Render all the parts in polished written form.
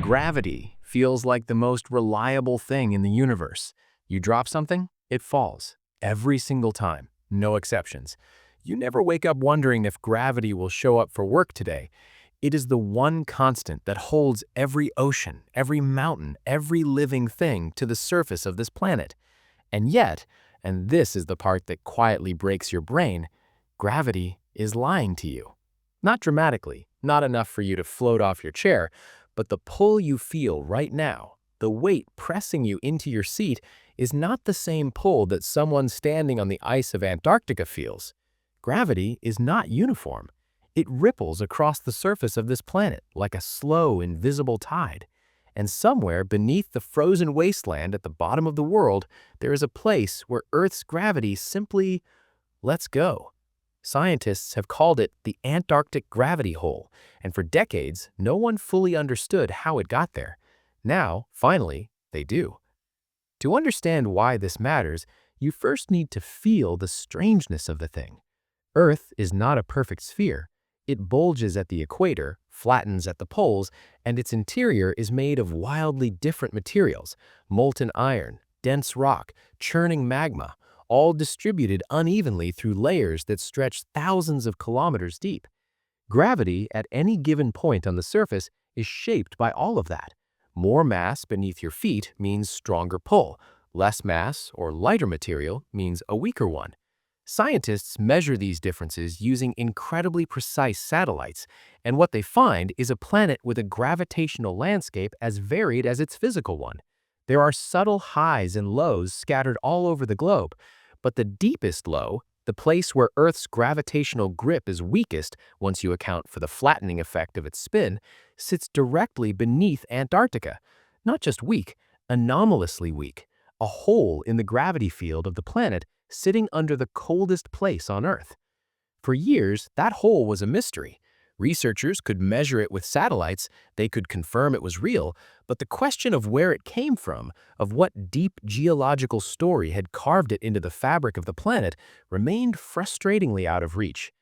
Gravity feels like the most reliable thing in the universe. You drop something, it falls. Every single time. No exceptions. You never wake up wondering if gravity will show up for work today. It is the one constant that holds every ocean, every mountain, every living thing to the surface of this planet. And yet, and this is the part that quietly breaks your brain, gravity is lying to you. Not dramatically, not enough for you to float off your chair, but the pull you feel right now, the weight pressing you into your seat, is not the same pull that someone standing on the ice of Antarctica feels. Gravity is not uniform. It ripples across the surface of this planet like a slow, invisible tide. And somewhere beneath the frozen wasteland at the bottom of the world, there is a place where Earth's gravity simply lets go. Scientists have called it the Antarctic gravity hole, and for decades, no one fully understood how it got there. Now, finally, they do. To understand why this matters, you first need to feel the strangeness of the thing. Earth is not a perfect sphere. It bulges at the equator, flattens at the poles, and its interior is made of wildly different materials: molten iron, dense rock, churning magma, all distributed unevenly through layers that stretch thousands of kilometers deep. Gravity at any given point on the surface is shaped by all of that. More mass beneath your feet means stronger pull. Less mass or lighter material means a weaker one. Scientists measure these differences using incredibly precise satellites, and what they find is a planet with a gravitational landscape as varied as its physical one. There are subtle highs and lows scattered all over the globe, but the deepest low, the place where Earth's gravitational grip is weakest once you account for the flattening effect of its spin, sits directly beneath Antarctica. Not just weak, anomalously weak, a hole in the gravity field of the planet sitting under the coldest place on Earth. For years, that hole was a mystery. Researchers could measure it with satellites, they could confirm it was real, but the question of where it came from, of what deep geological story had carved it into the fabric of the planet, remained frustratingly out of reach.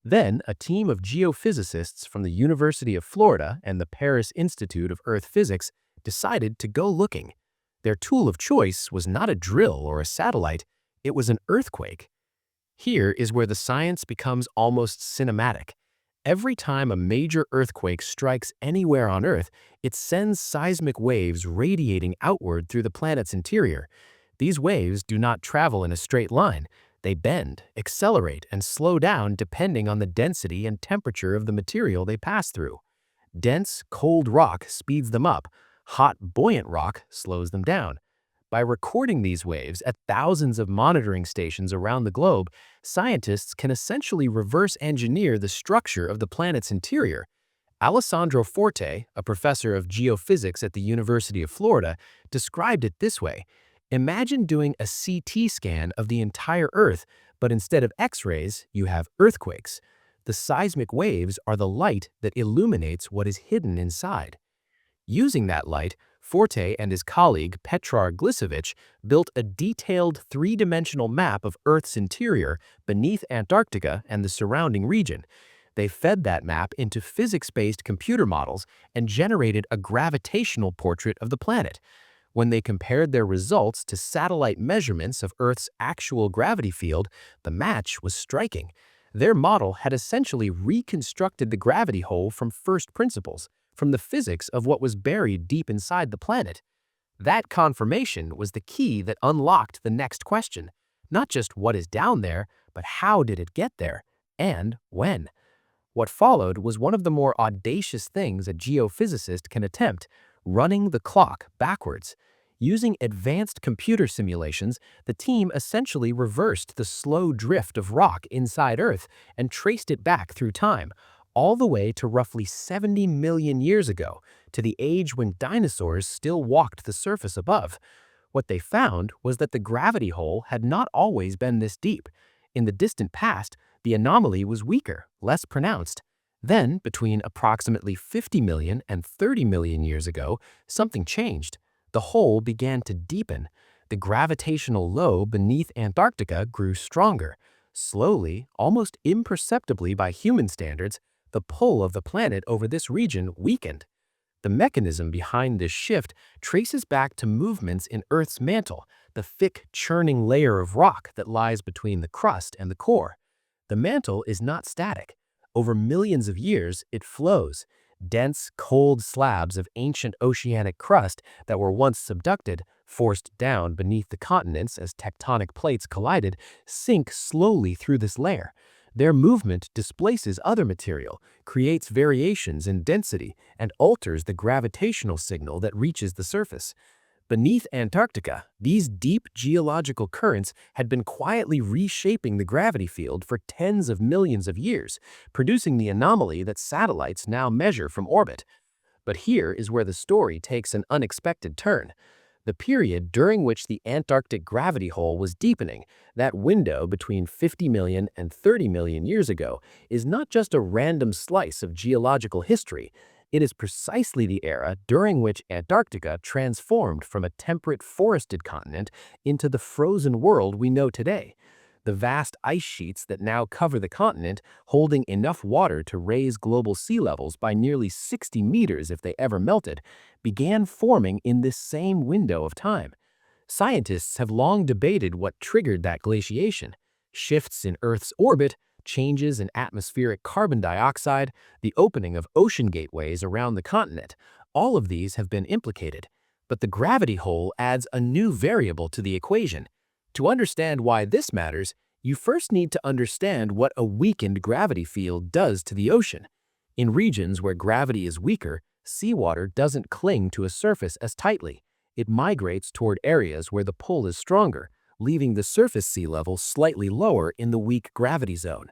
Then, a team of geophysicists from the University of Florida and the Paris Institute of Earth Physics decided to go looking. Their tool of choice was not a drill or a satellite, it was an earthquake. Here is where the science becomes almost cinematic. Every time a major earthquake strikes anywhere on Earth, it sends seismic waves radiating outward through the planet's interior. These waves do not travel in a straight line. They bend, accelerate, and slow down depending on the density and temperature of the material they pass through. Dense, cold rock speeds them up. Hot, buoyant rock slows them down. By recording these waves at thousands of monitoring stations around the globe, scientists can essentially reverse engineer the structure of the planet's interior. Alessandro Forte, a professor of geophysics at the University of Florida, described it this way: imagine doing a CT scan of the entire Earth, but instead of X-rays, you have earthquakes. The seismic waves are the light that illuminates what is hidden inside. Using that light, Forte and his colleague Petrar Glisevic built a detailed three-dimensional map of Earth's interior beneath Antarctica and the surrounding region. They fed that map into physics-based computer models and generated a gravitational portrait of the planet. When they compared their results to satellite measurements of Earth's actual gravity field, the match was striking. Their model had essentially reconstructed the gravity hole from first principles, from the physics of what was buried deep inside the planet. That confirmation was the key that unlocked the next question. Not just what is down there, but how did it get there, and when? What followed was one of the more audacious things a geophysicist can attempt: running the clock backwards. Using advanced computer simulations, the team essentially reversed the slow drift of rock inside Earth and traced it back through time, all the way to roughly 70 million years ago, to the age when dinosaurs still walked the surface above. What they found was that the gravity hole had not always been this deep. In the distant past, the anomaly was weaker, less pronounced. Then, between approximately 50 million and 30 million years ago, something changed. The hole began to deepen. The gravitational low beneath Antarctica grew stronger. Slowly, almost imperceptibly by human standards, the pull of the planet over this region weakened. The mechanism behind this shift traces back to movements in Earth's mantle, the thick, churning layer of rock that lies between the crust and the core. The mantle is not static. Over millions of years, it flows. Dense, cold slabs of ancient oceanic crust that were once subducted, forced down beneath the continents as tectonic plates collided, sink slowly through this layer. Their movement displaces other material, creates variations in density, and alters the gravitational signal that reaches the surface. Beneath Antarctica, these deep geological currents had been quietly reshaping the gravity field for tens of millions of years, producing the anomaly that satellites now measure from orbit. But here is where the story takes an unexpected turn. The period during which the Antarctic gravity hole was deepening, that window between 50 million and 30 million years ago, is not just a random slice of geological history. It is precisely the era during which Antarctica transformed from a temperate forested continent into the frozen world we know today. The vast ice sheets that now cover the continent, holding enough water to raise global sea levels by nearly 60 meters if they ever melted, began forming in this same window of time. Scientists have long debated what triggered that glaciation. Shifts in Earth's orbit, changes in atmospheric carbon dioxide, the opening of ocean gateways around the continent, all of these have been implicated. But the gravity hole adds a new variable to the equation. To understand why this matters, you first need to understand what a weakened gravity field does to the ocean. In regions where gravity is weaker, seawater doesn't cling to a surface as tightly. It migrates toward areas where the pull is stronger, leaving the surface sea level slightly lower in the weak gravity zone.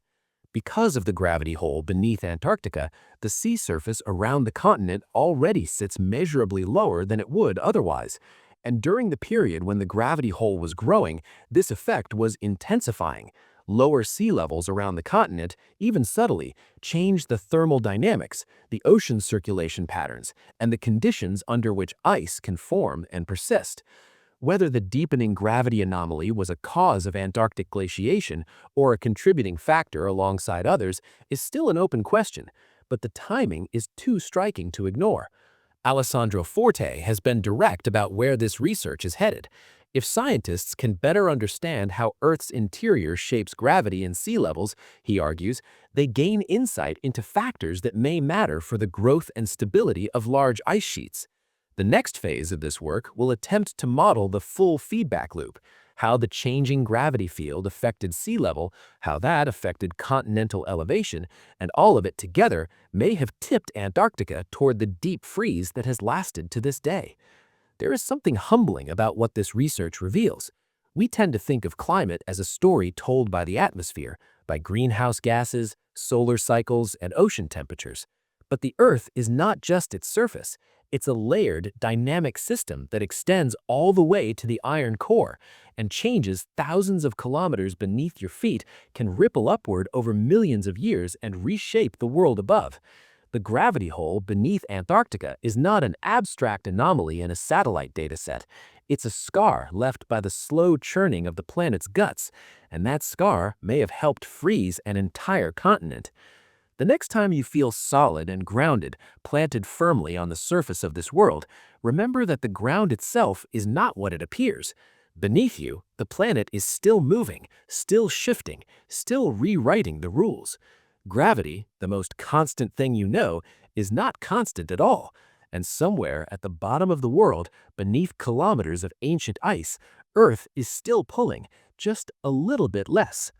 Because of the gravity hole beneath Antarctica, the sea surface around the continent already sits measurably lower than it would otherwise. And during the period when the gravity hole was growing, this effect was intensifying. Lower sea levels around the continent, even subtly, changed the thermal dynamics, the ocean circulation patterns, and the conditions under which ice can form and persist. Whether the deepening gravity anomaly was a cause of Antarctic glaciation or a contributing factor alongside others is still an open question, but the timing is too striking to ignore. Alessandro Forte has been direct about where this research is headed. If scientists can better understand how Earth's interior shapes gravity and sea levels, he argues, they gain insight into factors that may matter for the growth and stability of large ice sheets. The next phase of this work will attempt to model the full feedback loop, how the changing gravity field affected sea level, how that affected continental elevation, and all of it together may have tipped Antarctica toward the deep freeze that has lasted to this day. There is something humbling about what this research reveals. We tend to think of climate as a story told by the atmosphere, by greenhouse gases, solar cycles, and ocean temperatures. But the Earth is not just its surface. It's a layered, dynamic system that extends all the way to the iron core and changes thousands of kilometers beneath your feet, can ripple upward over millions of years and reshape the world above. The gravity hole beneath Antarctica is not an abstract anomaly in a satellite dataset. It's a scar left by the slow churning of the planet's guts, and that scar may have helped freeze an entire continent. The next time you feel solid and grounded, planted firmly on the surface of this world, remember that the ground itself is not what it appears. Beneath you, the planet is still moving, still shifting, still rewriting the rules. Gravity, the most constant thing you know, is not constant at all, and somewhere at the bottom of the world, beneath kilometers of ancient ice, Earth is still pulling, just a little bit less.